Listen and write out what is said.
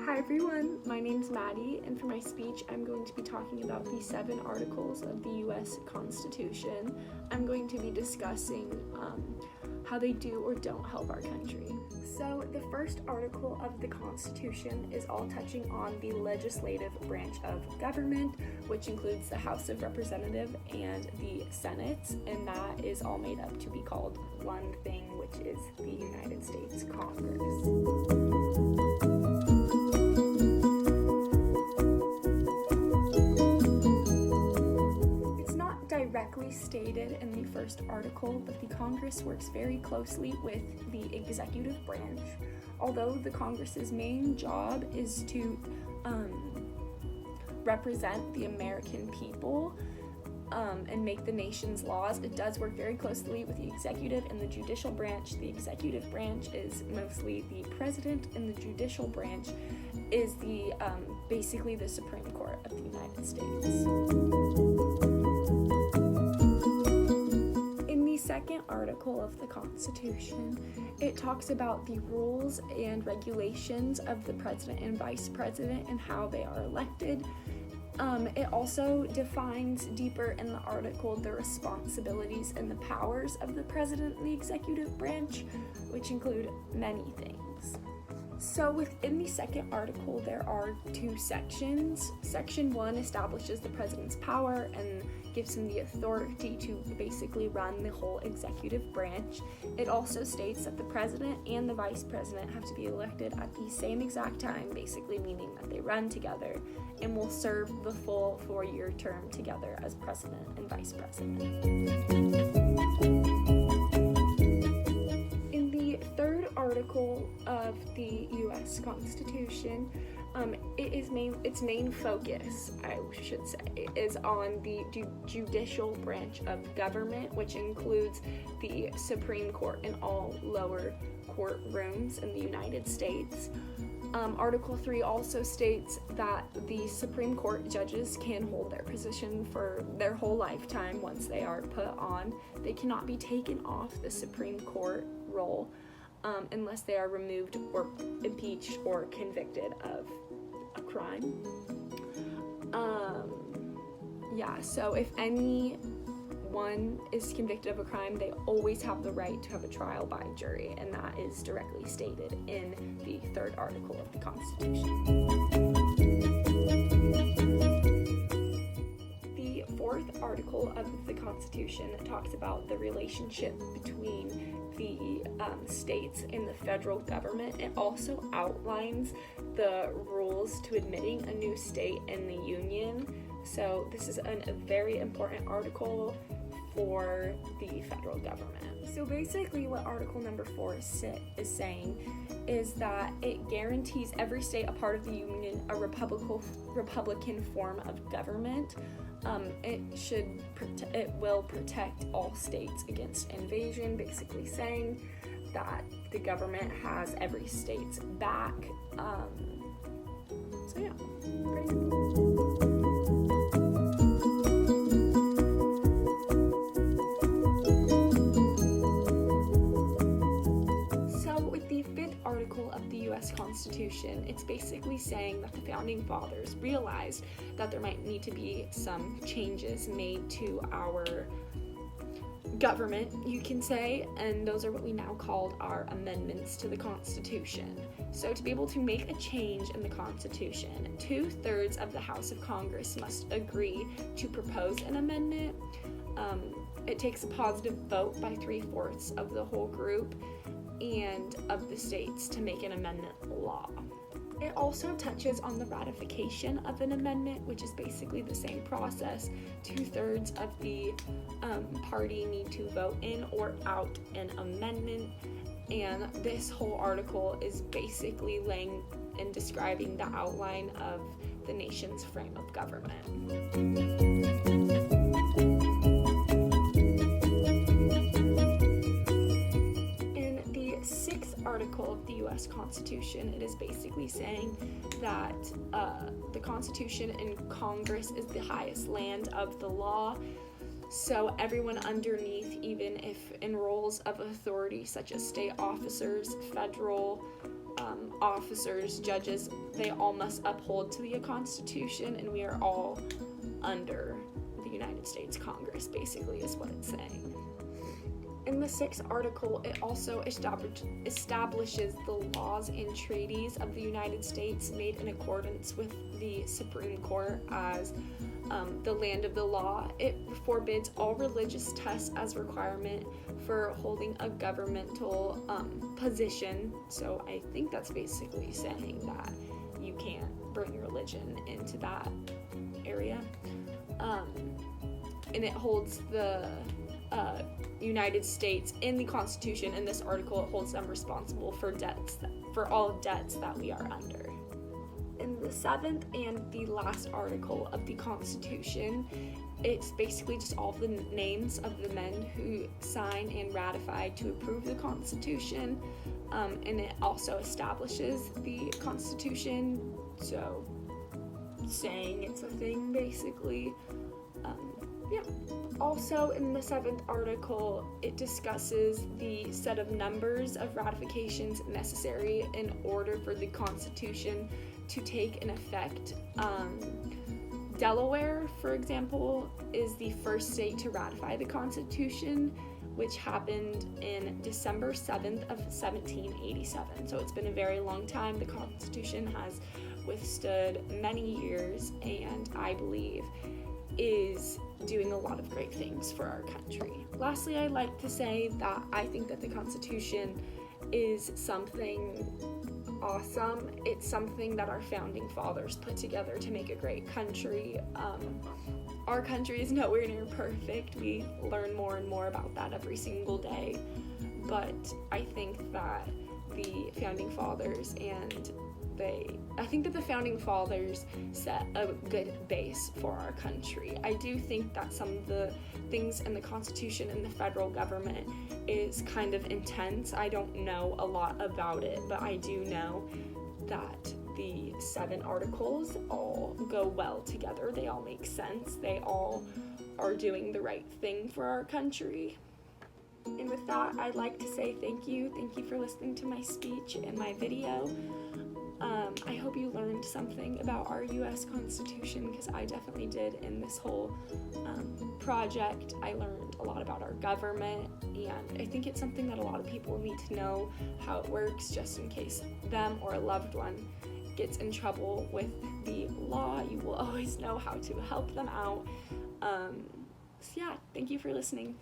Hi everyone, my name's Maddie, and for my speech I'm going to be talking about the 7 articles of the U.S. Constitution. I'm going to be discussing how they do or don't help our country. So the first article of the Constitution is all touching on the legislative branch of government, which includes the House of Representatives and the Senate, and that is all made up to be called one thing, which is the United States Congress. Directly stated in the first article, but the Congress works very closely with the executive branch. Although the Congress's main job is to represent the American people and make the nation's laws, it does work very closely with the executive and the judicial branch. The executive branch is mostly the president, and the judicial branch is the basically the Supreme Court of the United States. Second article of the Constitution, it talks about the rules and regulations of the president and vice president and how they are elected. It also defines deeper in the article the responsibilities and the powers of the president and the executive branch, which include many things. So within the second article, there are 2 sections. Section 1 establishes the president's power and gives him the authority to basically run the whole executive branch. It also states that the president and the vice president have to be elected at the same exact time, basically meaning that they run together and will serve the full 4-year term together as president and vice president. Article of the U.S. Constitution, its main focus, I should say, is on the judicial branch of government, which includes the Supreme Court and all lower court rooms in the United States. Article 3 also states that the Supreme Court judges can hold their position for their whole lifetime once they are put on. They cannot be taken off the Supreme Court roll unless they are removed or impeached or convicted of a crime. So if anyone is convicted of a crime, they always have the right to have a trial by jury, and that is directly stated in the 3rd article of the Constitution. The 4th article of the Constitution talks about the relationship between the states and the federal government. It also outlines the rules to admitting a new state in the union. So this is a very important article for the federal government. So basically what article number 4 is saying is that it guarantees every state a part of the union a republican form of government. It will protect all states against invasion, basically saying that the government has every state's back. Pretty simple. Of the U.S. Constitution, it's basically saying that the founding fathers realized that there might need to be some changes made to our government, you can say, and those are what we now call our amendments to the Constitution. So to be able to make a change in the Constitution, 2/3 of the House of Congress must agree to propose an amendment. It takes a positive vote by 3/4 of the whole group and of the states to make an amendment law. It also touches on the ratification of an amendment, which is basically the same process. 2/3 of the party need to vote in or out an amendment, and this whole article is basically laying and describing the outline of the nation's frame of government. Article of the U.S. Constitution, it is basically saying that the Constitution and Congress is the highest land of the law. So everyone underneath, even if in roles of authority such as state officers, federal officers, judges, they all must uphold to the Constitution, and we are all under the United States Congress, basically, is what it's saying. In the 6th article, it also establishes the laws and treaties of the United States made in accordance with the Supreme Court as the land of the law. It forbids all religious tests as requirement for holding a governmental position. So I think that's basically saying that you can't bring religion into that area. And it holds the United States in the Constitution. In this article, it holds them responsible for all debts that we are under. In the 7th and the last article of the Constitution, it's basically just all the names of the men who sign and ratify to approve the Constitution, and it also establishes the Constitution, so saying it's a thing, basically. Also, in the 7th article, it discusses the set of numbers of ratifications necessary in order for the Constitution to take an effect. Delaware, for example, is the first state to ratify the Constitution, which happened in December 7th of 1787. So it's been a very long time. The Constitution has withstood many years, and I believe is doing a lot of great things for our country. Lastly, I'd like to say that I think that the Constitution is something awesome. It's something that our founding fathers put together to make a great country. Our country is nowhere near perfect. We learn more and more about that every single day. But I think that the founding fathers set a good base for our country. I do think that some of the things in the Constitution and the federal government is kind of intense. I don't know a lot about it, but I do know that the 7 articles all go well together. They all make sense. They all are doing the right thing for our country. And with that, I'd like to say thank you. Thank you for listening to my speech and my video. I hope you learned something about our U.S. Constitution, because I definitely did in this whole project. I learned a lot about our government, and I think it's something that a lot of people need to know how it works, just in case them or a loved one gets in trouble with the law. You will always know how to help them out. So yeah, thank you for listening.